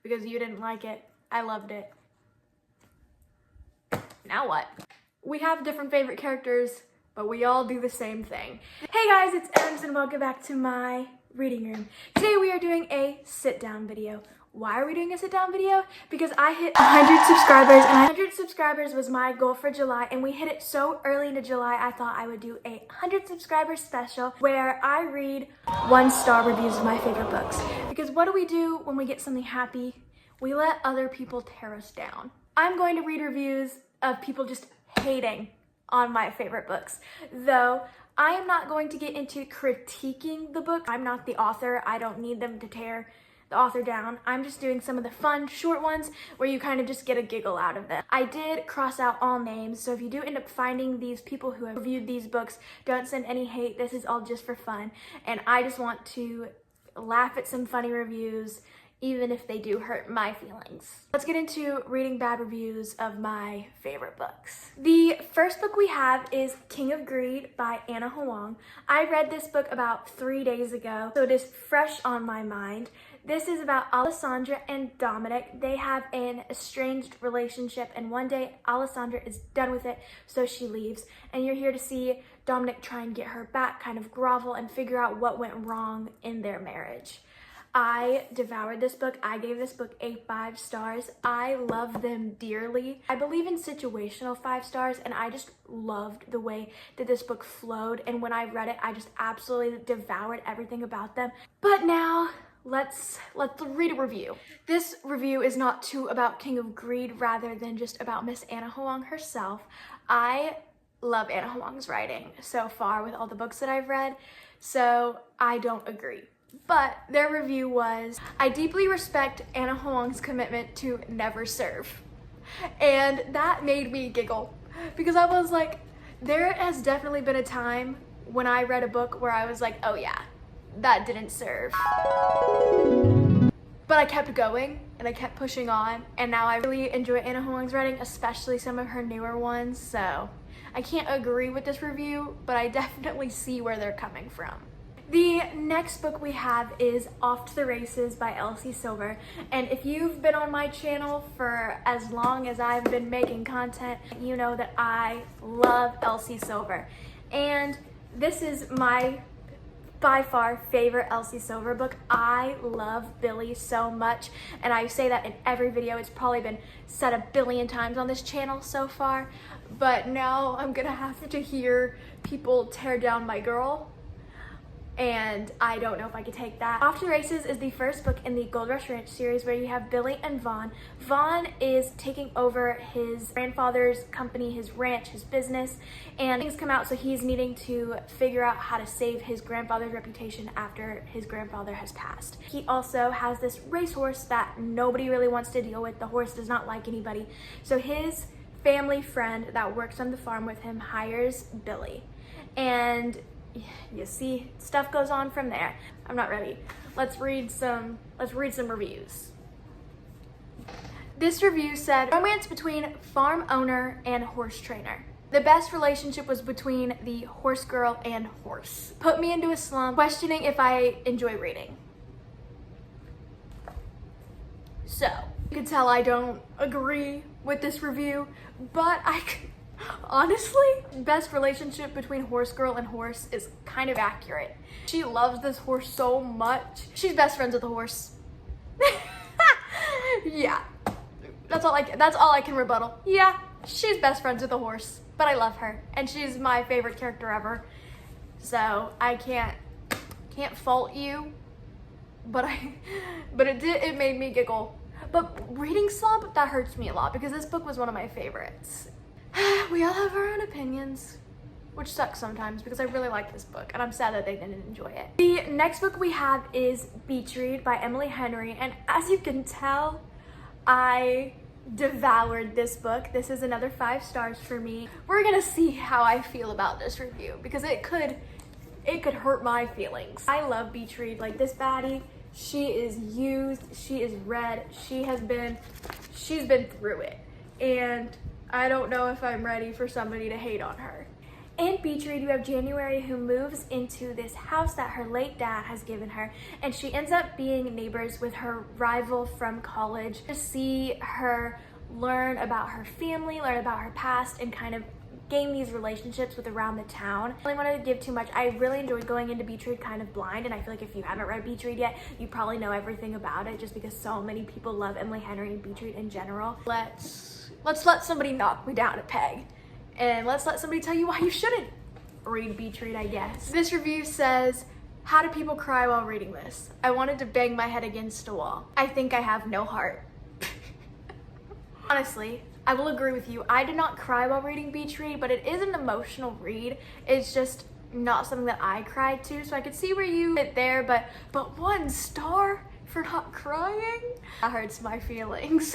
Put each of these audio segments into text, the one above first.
because you didn't like it. I loved it. Now what? We have different favorite characters, but we all do the same thing. Hey guys, it's Ems and welcome back to my reading room. Today we are doing a sit-down video. Why are we doing a sit-down video? Because I hit 100 subscribers, and 100 subscribers was my goal for July, and we hit it so early into July, I thought I would do a 100 subscribers special where I read 1-star reviews of my favorite books. Because what do we do when we get something happy? We let other people tear us down. I'm going to read reviews of people just hating on my favorite books, though I am not going to get into critiquing the book. I'm not the author. I don't need them to tear the author down. I'm just doing some of the fun short ones where you kind of just get a giggle out of them. I did cross out all names, so if you do end up finding these people who have reviewed these books, don't send any hate. This is all just for fun, and I just want to laugh at some funny reviews, even if they do hurt my feelings. Let's get into reading bad reviews of my favorite books. The first book we have is King of Greed by Anna Huang. I read this book about 3 days ago, so it is fresh on my mind. This is about Alessandra and Dominic. They have an estranged relationship, and one day Alessandra is done with it, so she leaves. And you're here to see Dominic try and get her back, kind of grovel and figure out what went wrong in their marriage. I devoured this book. I gave this book a 5 stars. I love them dearly. I believe in situational 5 stars, and I just loved the way that this book flowed. And when I read it, I just absolutely devoured everything about them. But now, let's read a review. This review is not too about King of Greed rather than just about Miss Anna Huang herself. I love Anna Huang's writing so far with all the books that I've read, so I don't agree. But their review was, I deeply respect Anna Huang's commitment to never serve. And that made me giggle because I was like, there has definitely been a time when I read a book where I was like, oh yeah, that didn't serve. But I kept going and I kept pushing on, and now I really enjoy Anna Huang's writing, especially some of her newer ones. So I can't agree with this review, but I definitely see where they're coming from. The next book we have is Off to the Races by Elsie Silver, and if you've been on my channel for as long as I've been making content, you know that I love Elsie Silver, and this is my by far favorite Elsie Silver book. I love Billy so much, and I say that in every video. It's probably been said a billion times on this channel so far, but now I'm gonna have to hear people tear down my girl, and I don't know if I could take that. Off to the Races is the first book in the Gold Rush Ranch series where you have Billy and Vaughn. Vaughn is taking over his grandfather's company, his ranch, his business, and things come out, so he's needing to figure out how to save his grandfather's reputation after his grandfather has passed. He also has this racehorse that nobody really wants to deal with. The horse does not like anybody, so his family friend that works on the farm with him hires Billy, and you see, stuff goes on from there. I'm not ready. Let's read some reviews. This review said, romance between farm owner and horse trainer. The best relationship was between the horse girl and horse. Put me into a slump, questioning if I enjoy reading. So, you can tell I don't agree with this review, but honestly, best relationship between horse girl and horse is kind of accurate. She loves this horse so much. She's best friends with the horse. Yeah, that's all I can rebuttal. Yeah, she's best friends with the horse, but I love her, and she's my favorite character ever. So I can't fault you, but it made me giggle. But reading slump, that hurts me a lot because this book was one of my favorites. We all have our own opinions, which sucks sometimes because I really like this book and I'm sad that they didn't enjoy it. The next book we have is Beach Read by Emily Henry, and as you can tell, I devoured this book. This is another 5 stars for me. We're gonna see how I feel about this review because it could hurt my feelings. I love Beach Read. Like, this baddie, she is used, she is read, she's been through it, and I don't know if I'm ready for somebody to hate on her. In Beach Read, you have January, who moves into this house that her late dad has given her, and she ends up being neighbors with her rival from college to see her learn about her family, learn about her past, and kind of gain these relationships with around the town. I don't want to give too much. I really enjoyed going into Beach Read kind of blind, and I feel like if you haven't read Beach Read yet, you probably know everything about it just because so many people love Emily Henry and Beach Read in general. Let's let somebody knock me down a peg, and let's let somebody tell you why you shouldn't read Beach Read, I guess. This review says, how do people cry while reading this? I wanted to bang my head against a wall. I think I have no heart. Honestly, I will agree with you. I did not cry while reading Beach Read, but it is an emotional read. It's just not something that I cried to, so I could see where you fit there, but 1 star for not crying? That hurts my feelings.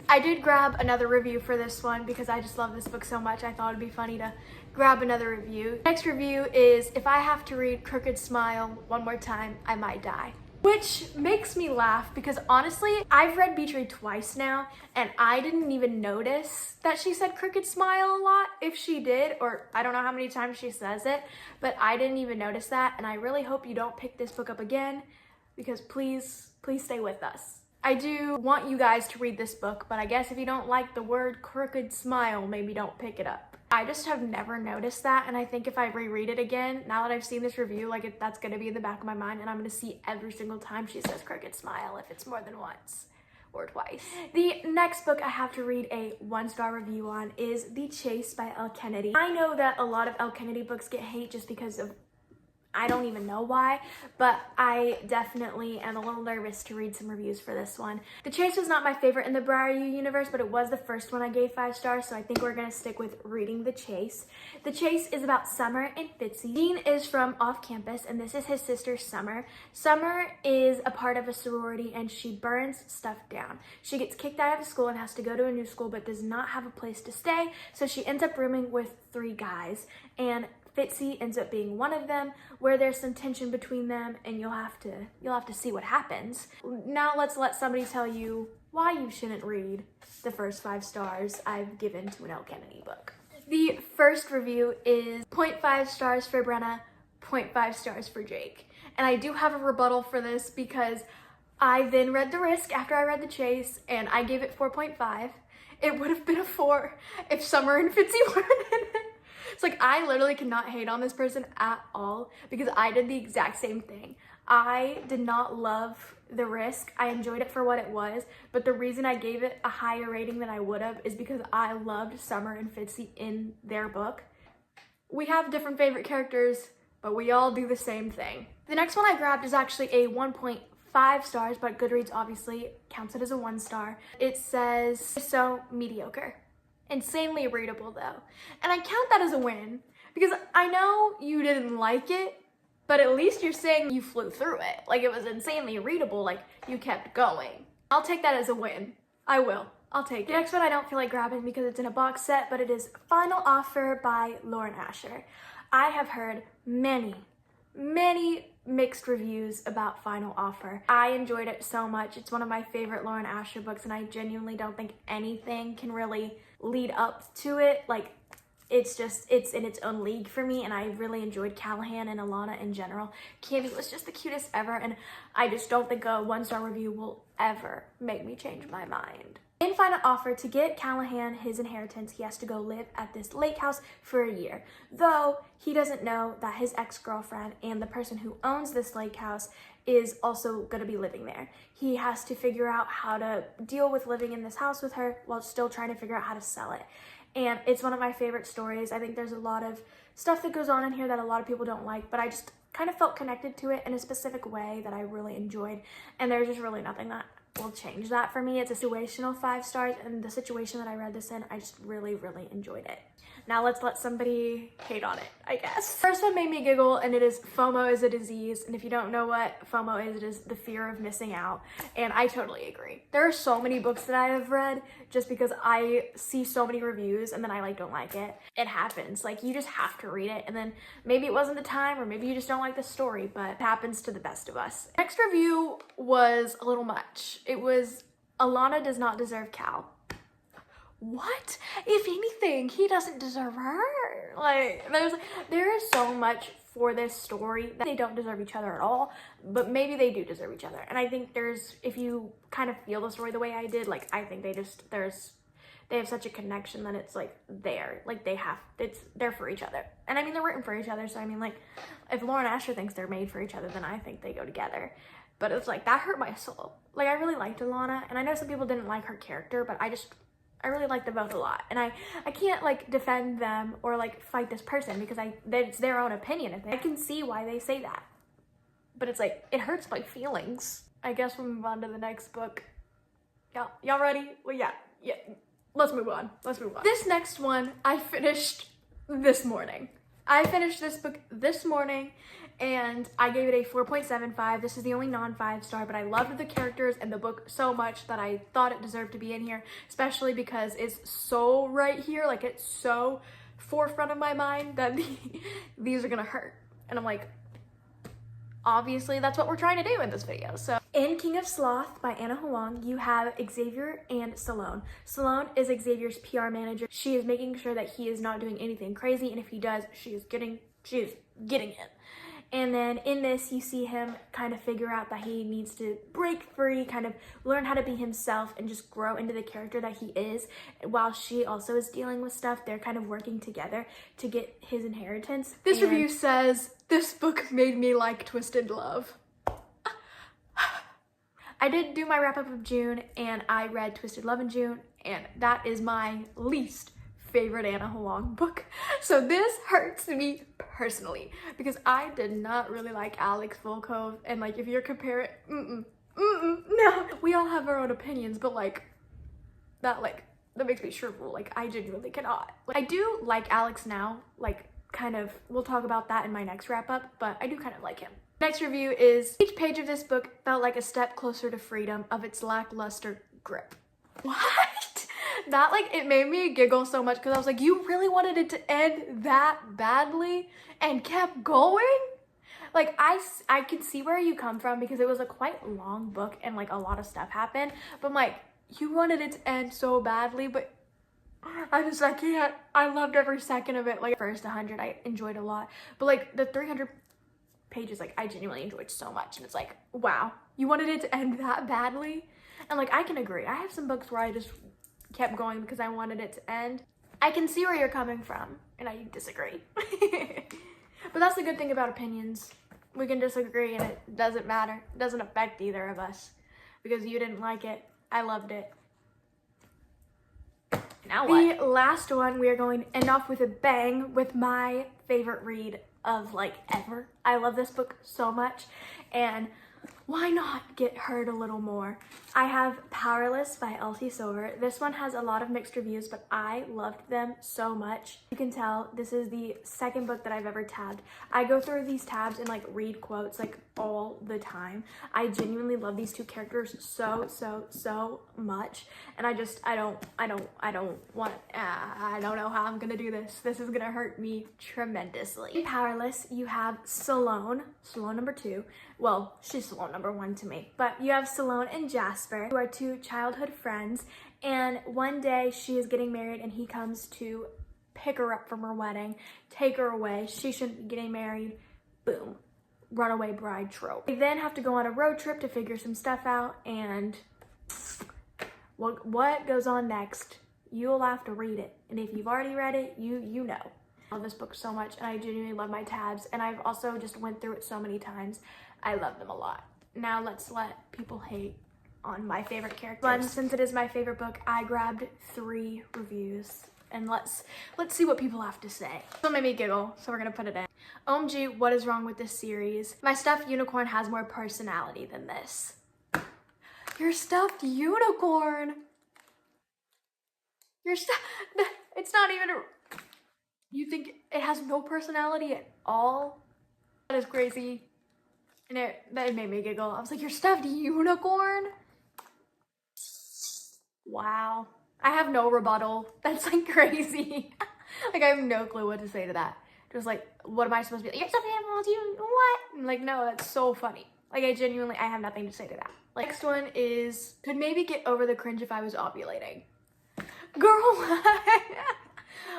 I did grab another review for this one because I just love this book so much. I thought it'd be funny to grab another review. Next review is, if I have to read Crooked Smile one more time, I might die. Which makes me laugh because honestly, I've read Beach Read twice now and I didn't even notice that she said Crooked Smile a lot. If she did, or I don't know how many times she says it, but I didn't even notice that, and I really hope you don't pick this book up again because please stay with us. I do want you guys to read this book, but I guess if you don't like the word crooked smile, maybe don't pick it up. I just have never noticed that, and I think if I reread it again, now that I've seen this review, that's gonna be in the back of my mind, and I'm gonna see every single time she says crooked smile if it's more than once or twice. The next book I have to read a 1-star review on is The Chase by Elle Kennedy. I know that a lot of Elle Kennedy books get hate just because of, I don't even know why, but I definitely am a little nervous to read some reviews for this one. The Chase was not my favorite in the Briar U universe, but it was the first one I gave 5 stars, so I think we're gonna stick with reading The Chase. The Chase is about Summer and Fitzy. Dean is from off campus, and this is his sister, Summer. Summer is a part of a sorority, and she burns stuff down. She gets kicked out of school and has to go to a new school, but does not have a place to stay, so she ends up rooming with 3 guys, and Fitzy ends up being one of them, where there's some tension between them, and you'll have to see what happens. Now let's let somebody tell you why you shouldn't read the first 5 stars I've given to an Elle Kennedy book. The first review is 0.5 stars for Brenna, 0.5 stars for Jake. And I do have a rebuttal for this because I then read The Risk after I read The Chase, and I gave it 4.5. It would have been a 4 if Summer and Fitzy weren't in it. It's like, I literally cannot hate on this person at all because I did the exact same thing. I did not love The Risk. I enjoyed it for what it was, but the reason I gave it a higher rating than I would have is because I loved Summer and Fitzy in their book. We have different favorite characters, but we all do the same thing. The next one I grabbed is actually a 1.5 stars, but Goodreads obviously counts it as a 1 star. It says, so mediocre. Insanely readable though. And I count that as a win because I know you didn't like it, but at least you're saying you flew through it. Like, it was insanely readable, like you kept going. I'll take that as a win. I will. I'll take it. The next one I don't feel like grabbing because it's in a box set, but it is Final Offer by Lauren Asher. I have heard many mixed reviews about Final Offer. I enjoyed it so much. It's one of my favorite Lauren Asher books, and I genuinely don't think anything can really lead up to it. Like, it's in its own league for me, and I really enjoyed Callahan and Alana in general. Candy was just the cutest ever, and I just don't think a 1-star review will ever make me change my mind. In Final Offer, to get Callahan his inheritance, he has to go live at this lake house for a year. Though he doesn't know that his ex-girlfriend and the person who owns this lake house is also going to be living there. He has to figure out how to deal with living in this house with her while still trying to figure out how to sell it. And it's one of my favorite stories. I think there's a lot of stuff that goes on in here that a lot of people don't like, but I just kind of felt connected to it in a specific way that I really enjoyed. And there's just really nothing that will change that for me. It's a situational 5 stars, and the situation that I read this in, I just really enjoyed it. Now let's let somebody hate on it, I guess. First one made me giggle, and it is FOMO is a disease. And if you don't know what FOMO is, it is the fear of missing out. And I totally agree. There are so many books that I have read just because I see so many reviews and then I don't like it. It happens. Like, you just have to read it, and then maybe it wasn't the time, or maybe you just don't like the story, but it happens to the best of us. Next review was a little much. It was Alana Does Not Deserve Cal. what? If anything, he doesn't deserve her. Like, there is so much for this story that they don't deserve each other at all, but maybe they do deserve each other. And I think if you kind of feel the story the way I did, like, I think they have such a connection that it's like they're for each other. And I mean, they're written for each other. So I mean, like, if Lauren Asher thinks they're made for each other, then I think they go together. But it's like, that hurt my soul. Like, I really liked Alana, and I know some people didn't like her character, but I really like them both a lot. And I can't like defend them or like fight this person because it's their own opinion. I can see why they say that. But it's like, it hurts my feelings. I guess we'll move on to the next book. Y'all ready? Well, yeah. Let's move on. This next one I finished this morning. I finished this book this morning and I gave it a 4.75. This is the only non-5-star, but I loved the characters and the book so much that I thought it deserved to be in here, especially because it's so right here, like it's so forefront of my mind that these are gonna hurt. And I'm like, obviously that's what we're trying to do in this video. So in King of Sloth by Anna Huang, you have Xavier and Salone. Salone is Xavier's PR manager. She is making sure that he is not doing anything crazy, and if he does, she is getting it. And then in this, you see him kind of figure out that he needs to break free, kind of learn how to be himself and just grow into the character that he is. While she also is dealing with stuff, they're kind of working together to get his inheritance. This review says, this book made me like Twisted Love. I did do my wrap up of June and I read Twisted Love in June, and that is my least favorite Anna Huang book. So this hurts me personally because I did not really like Alex Volkov, and like if you're comparing, no, we all have our own opinions, but like that makes me shrivel. Like, I genuinely cannot. Like, I do like Alex now, like kind of, we'll talk about that in my next wrap up, but I do kind of like him. Next review is, each page of this book felt like a step closer to freedom of its lackluster grip. What? That, like, it made me giggle so much because I was like, you really wanted it to end that badly and kept going? Like, I could see where you come from because it was a quite long book and like a lot of stuff happened, but I'm like, you wanted it to end so badly, but I can't. I loved every second of it. Like, first 100 I enjoyed a lot, but like the 300 pages, like, I genuinely enjoyed so much, and it's like, wow, you wanted it to end that badly? And like, I can agree. I have some books where I just kept going because I wanted it to end. I can see where you're coming from, and I disagree. But that's the good thing about opinions. We can disagree and it doesn't matter. It doesn't affect either of us because you didn't like it. I loved it. Now what? The last one, we are going to end off with a bang with my favorite read of like ever. I love this book so much, and why not get hurt a little more? I have Powerless by Elsie Silver. This one has a lot of mixed reviews, but I loved them so much. You can tell this is the second book that I've ever tabbed. I go through these tabs and like read quotes like all the time. I genuinely love these two characters so much, and I don't know how I'm gonna do this. This is gonna hurt me tremendously. In Powerless, you have Salone number 2. Well, she's Salone number 1 to me, but you have Salone and Jasper, who are 2 childhood friends, and one day she is getting married and he comes to pick her up from her wedding, take her away. She shouldn't be getting married. Boom. Runaway bride trope. They then have to go on a road trip to figure some stuff out, and what goes on next, you'll have to read it. And if you've already read it, you know. I love this book so much, and I genuinely love my tabs, and I've also just went through it so many times. I love them a lot. Now let's let people hate on my favorite characters. Since it is my favorite book, I grabbed 3 reviews, and let's see what people have to say. So it made me giggle, so we're gonna put it in. OMG, what is wrong with this series? My stuffed unicorn has more personality than this. Your stuffed unicorn? It's not even you think it has no personality at all? That is crazy. And that made me giggle. I was like, your stuffed unicorn? Wow. I have no rebuttal. That's like crazy. Like, I have no clue what to say to that. Just like, what am I supposed to be like? You're stuffed animals, you what? I'm like, no, that's so funny. Like, I have nothing to say to that. Like, next one is, could maybe get over the cringe if I was ovulating. Girl,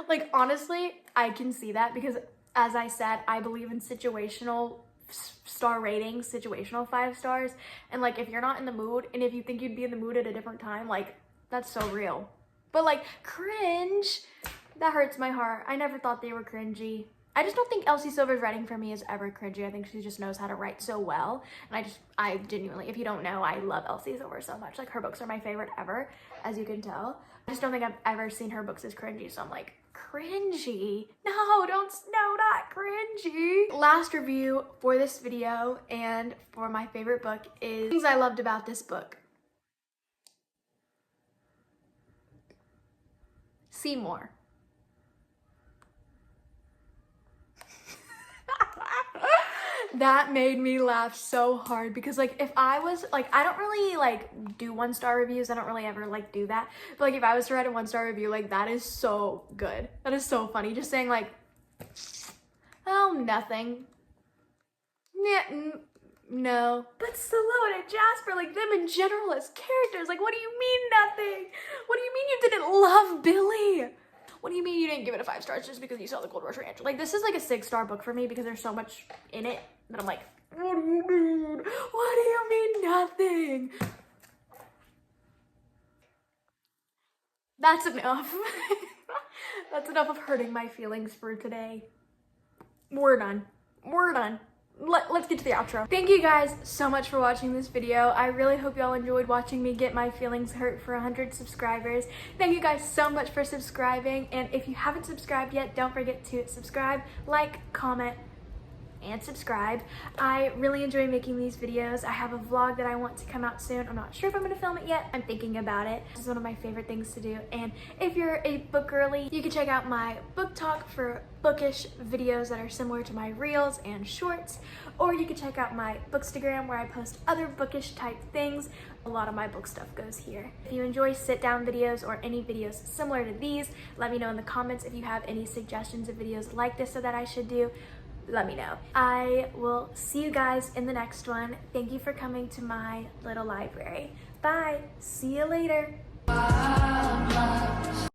like honestly, I can see that because as I said, I believe in situational star ratings, situational 5 stars. And like, if you're not in the mood and if you think you'd be in the mood at a different time, like that's so real. But like cringe, that hurts my heart. I never thought they were cringy. I just don't think Elsie Silver's writing for me is ever cringy. I think she just knows how to write so well. And I genuinely, if you don't know, I love Elsie Silver so much. Like her books are my favorite ever, as you can tell. I just don't think I've ever seen her books as cringy. So I'm like, cringy? No, not cringy. Last review for this video and for my favorite book is things I loved about this book. Seymour. That made me laugh so hard because like if I was like, I don't really like do 1-star reviews. I don't really ever like do that. But like if I was to write a 1-star review, like that is so good. That is so funny. Just saying like, oh, nothing. No. But Stallone and Jasper, like them in general as characters, like what do you mean nothing? What do you mean you didn't love Billy? What do you mean you didn't give it a 5 stars just because you saw the Gold Rush Ranch? Like this is like a 6-star book for me because there's so much in it that I'm like, what do you mean? What do you mean nothing? That's enough. That's enough of hurting my feelings for today. We're done. We're done. Let's get to the outro. Thank you guys so much for watching this video. I really hope y'all enjoyed watching me get my feelings hurt for 100 subscribers. Thank you guys so much for subscribing. And if you haven't subscribed yet, don't forget to subscribe, like, comment, and subscribe. I really enjoy making these videos. I have a vlog that I want to come out soon. I'm not sure if I'm gonna film it yet. I'm thinking about it. This is one of my favorite things to do. And if you're a book girly, you can check out my book talk for bookish videos that are similar to my reels and shorts. Or you can check out my Bookstagram where I post other bookish type things. A lot of my book stuff goes here. If you enjoy sit down videos or any videos similar to these, let me know in the comments if you have any suggestions of videos like this so that I should do. Let me know. I will see you guys in the next one. Thank you for coming to my little library. Bye. See you later.